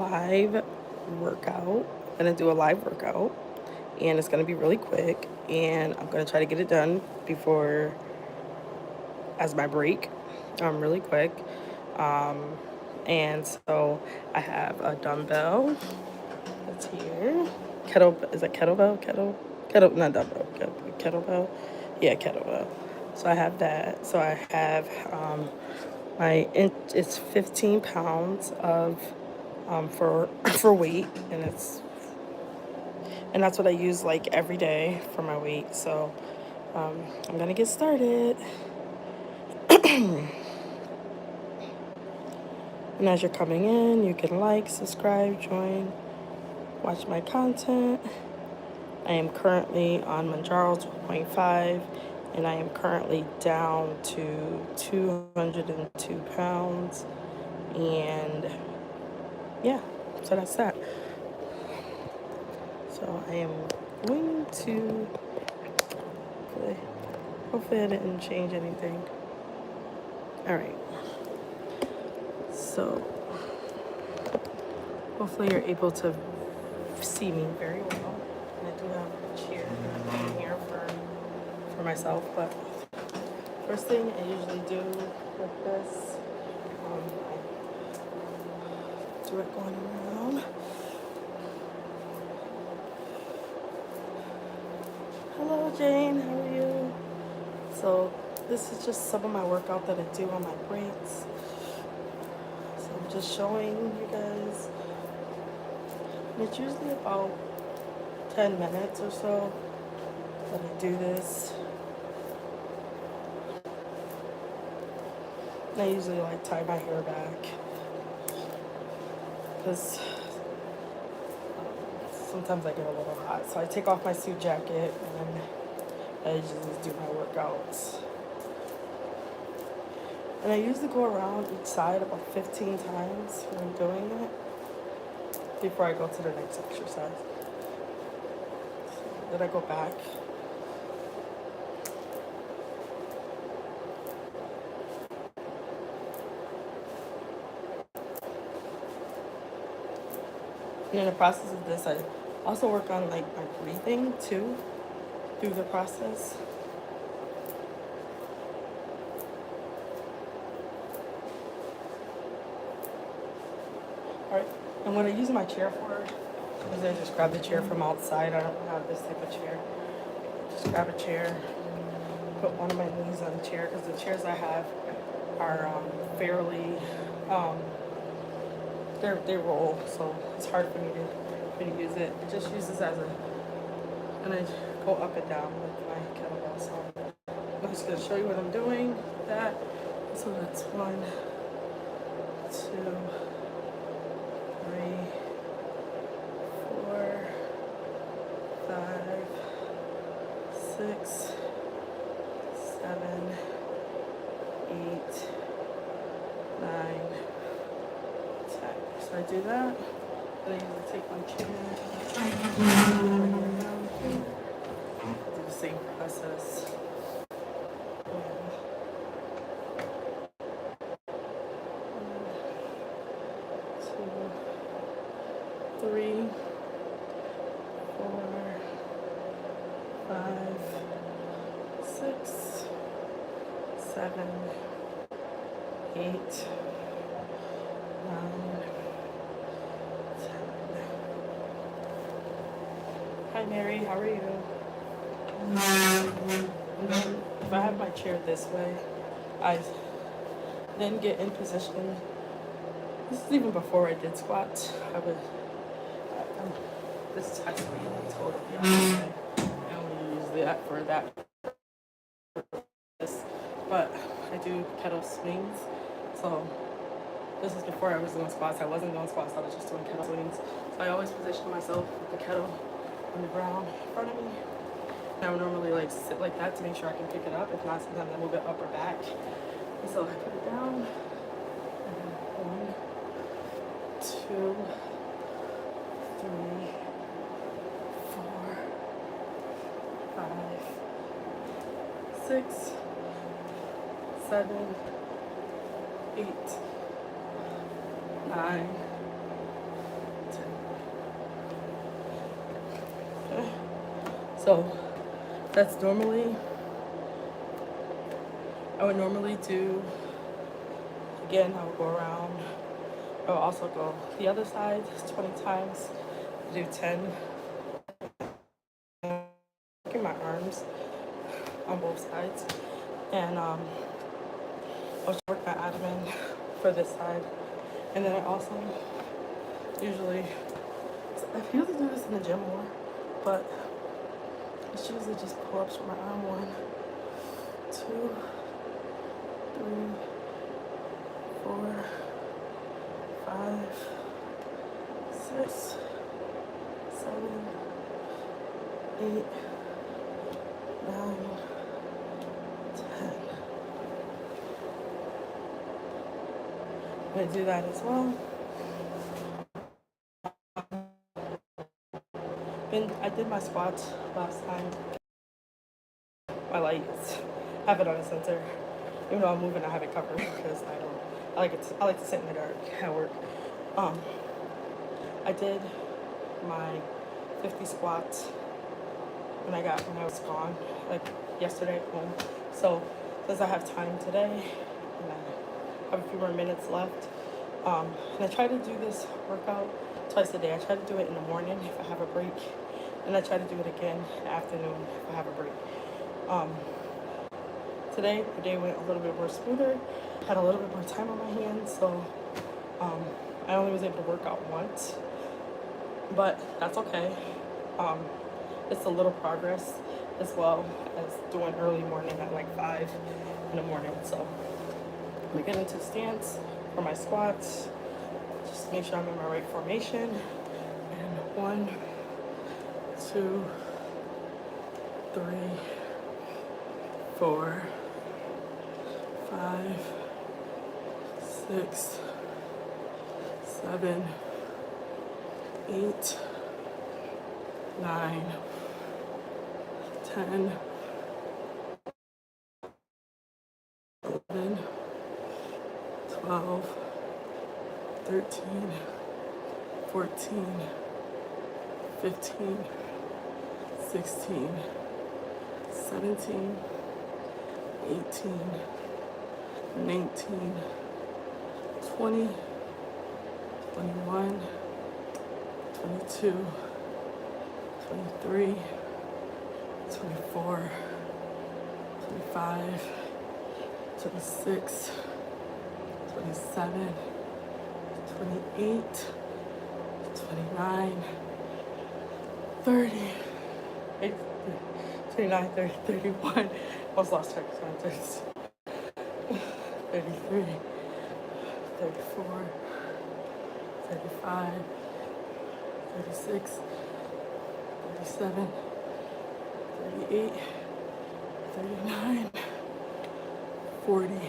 live workout. I'm gonna do a live workout, and it's gonna be really quick. And I'm gonna try to get it done before as my break, really quick. Um, and so I have a dumbbell that's here. Is it kettlebell? Not dumbbell. Kettlebell. Yeah, kettlebell. So I have that. So I have it's 15 pounds of for for weight, and that's what I use like every day for my weight. So I'm gonna get started. And as you're coming in, you can like, subscribe, join, watch my content. I am currently on Manjaro 12.5, and I am currently down to 202 pounds. And yeah, so that's that. So I am going to, hopefully I didn't change anything. All right. So hopefully you're able to see me very well. And I do have a chair in here for myself, but first thing I usually do with this, I do it going around. Hello Jane, how are you? So this is just some of my workout that I do on my breaks. So I'm just showing you guys. And it's usually about 10 minutes or so that I do this. And I usually like tie my hair back because sometimes I get a little hot. So I take off my suit jacket and I usually do my workouts. And I usually go around each side about 15 times when I'm doing it before I go to the next exercise. So then I go back. And in the process of this, I also work on like my breathing too through the process. All right. And what I use my chair for is I just grab the chair from outside. I don't have this type of chair. Just grab a chair, put one of my knees on the chair because the chairs I have are fairly, they roll, so it's hard for me to use it. It just uses as a, and I go up and down with my kettlebell. So I'm just gonna show you what I'm doing with that. So that's 1, 2, 3, 4, 5, 6, 7, 8, 9, 10. So I do that. Then I usually take my chair. Do the same process. 3, 4, 5, 6, 7, 8, 9, 10. Hi Mary, how are you? And then if I have my chair this way, I then get in position. This is even before I did squats. This has to be like totally opposite. I only use that for that. But I do kettle swings. So this is before I was doing squats. I wasn't doing squats, I was just doing kettle swings. So I always position myself with the kettle on the ground in front of me. And I would normally like sit like that to make sure I can pick it up. If not, sometimes I move it up or back. And so I put it down. And then 1, 2, 3, 4, 5, 6, 7, 8, 9, So that's normally, I would normally do, again, I would go around. I would also go the other side 20 times, do 10, in my arms on both sides. And I'll work my abdomen for this side. And then I also usually, I usually do this in the gym more, but it's usually just pull-ups for my arm. 1, 2, 3, 4, 5, 6, 7, 8, 9, 10. I'm gonna do that as well. I did my squats last time. My lights have it on a sensor. Even though I'm moving, I have it covered because I like to sit in the dark at work. I did my 50 squats when I was gone, like yesterday at home. So since I have time today and I have a few more minutes left, and I try to do this workout twice a day. I try to do it in the morning if I have a break, and I try to do it again in the afternoon if I have a break. Today, the day went a little bit more smoother, had a little bit more time on my hands, so I only was able to work out once, but that's okay. It's a little progress as well as doing early morning at like 5 in the morning. So I'm gonna get into stance for my squats, just make sure I'm in my right formation. And 1, 2, 3, 4, 5, 6, 7, 8, 9, 10, 11, 12, 13, 14, 15, 16, 17, 18, 19, 20, 21, 22, 23, 24, 25, 26, 27, 28, 29, 30, 29, 30, 31. I almost lost track of time. 33, 34, 35, 36, 37, 38, 39, 40,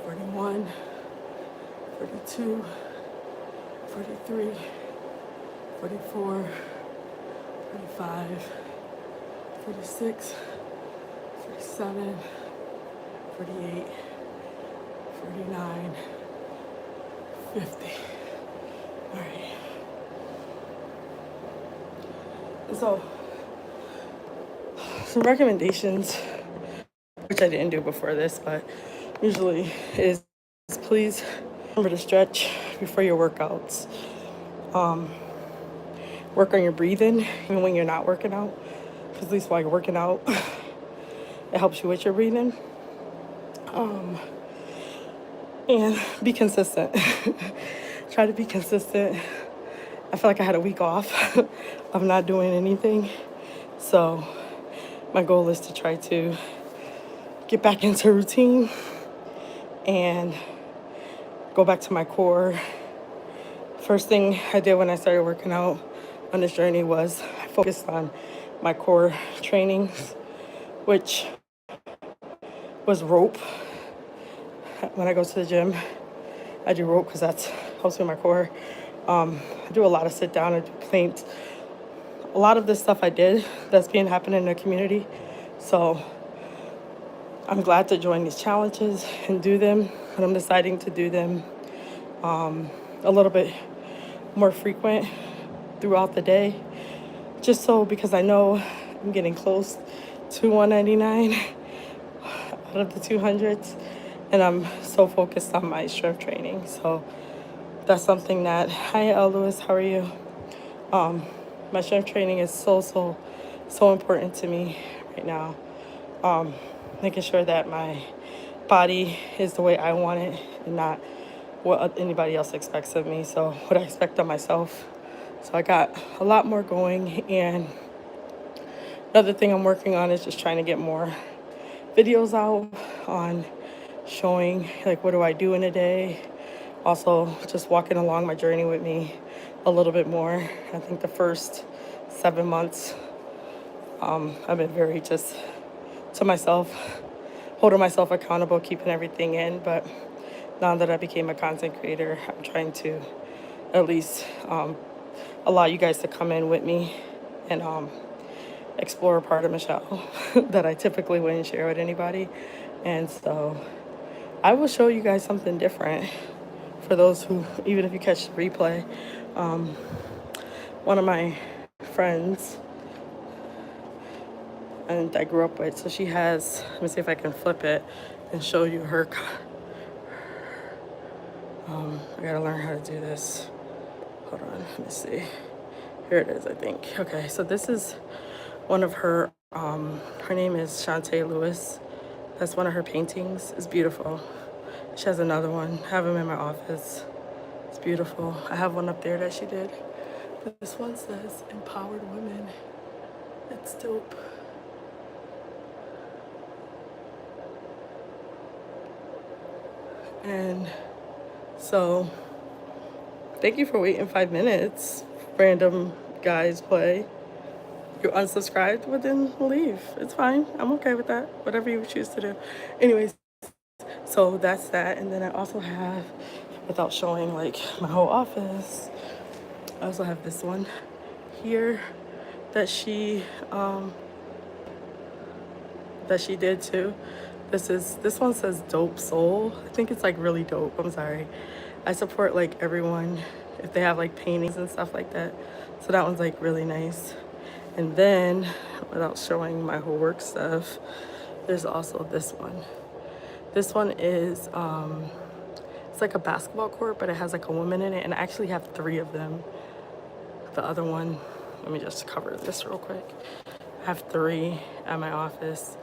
41, 42, 43, 44, 45, 46, 47, 48, 49, 50. All right. And so, some recommendations, which I didn't do before this, but usually is please remember to stretch before your workouts. Work on your breathing even when you're not working out, because at least while you're working out, it helps you with your breathing. And be consistent. Try to be consistent. I feel like I had a week off of not doing anything. So my goal is to try to get back into routine and go back to my core. First thing I did when I started working out on this journey was I focused on my core trainings, which was rope. When I go to the gym, I do rope because that helps with my core. I do a lot of sit down, I do planks. A lot of this stuff I did that's been happening in the community. So I'm glad to join these challenges and do them, but I'm deciding to do them a little bit more frequent throughout the day just so because I know I'm getting close to 199 out of the 200s, and I'm so focused on my strength training. So that's something that, hi L. Lewis, how are you? My strength training is so important to me right now. Making sure that my body is the way I want it and not what anybody else expects of me. So what I expect of myself. So I got a lot more going, and another thing I'm working on is just trying to get more videos out on showing like what do I do in a day. Also just walking along my journey with me a little bit more. I think the first 7 months I've been very just to myself, holding myself accountable, keeping everything in. But now that I became a content creator, I'm trying to at least allow you guys to come in with me and explore a part of Michelle that I typically wouldn't share with anybody. And so I will show you guys something different for those who, even if you catch the replay. One of my friends and I grew up with, so she has, let me see if I can flip it and show you her. I gotta learn how to do this. Hold on, let me see. Here it is, I think. Okay, so this is one of her, her name is Shantae Lewis. That's one of her paintings. It's beautiful. She has another one. I have them in my office. It's beautiful. I have one up there that she did. This one says empowered women. It's dope. And so, thank you for waiting 5 minutes. Random guys play. You're unsubscribed, well then leave. It's fine. I'm okay with that. Whatever you choose to do. Anyways, so that's that. And then I also have, without showing like my whole office, I also have this one here that she did too. This one says dope soul. I think it's like really dope. I'm sorry. I support like everyone if they have like paintings and stuff like that. So that one's like really nice. And then without showing my whole work stuff, there's also this one. This one is it's like a basketball court, but it has like a woman in it, and I actually have 3 of them. The other one, let me just cover this real quick. I have 3 at my office.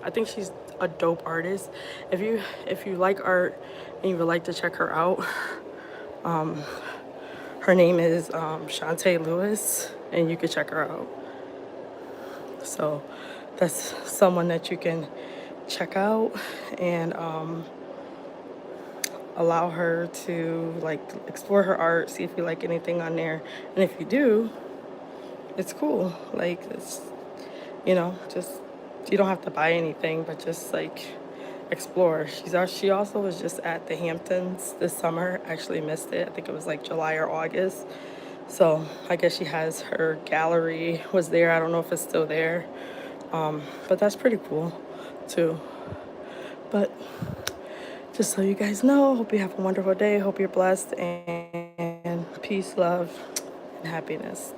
I think she's a dope artist. If you like art and you would like to check her out, her name is Shantae Lewis, and you can check her out. So that's someone that you can check out and allow her to like explore her art, see if you like anything on there, and if you do, it's cool. Like it's, just you don't have to buy anything, but just like explore. She also was just at the Hamptons this summer. Actually missed it. I think it was like July or August. So I guess she has her gallery was there. I don't know if it's still there, but that's pretty cool too. But just so you guys know, hope you have a wonderful day. Hope you're blessed, and peace, love, and happiness.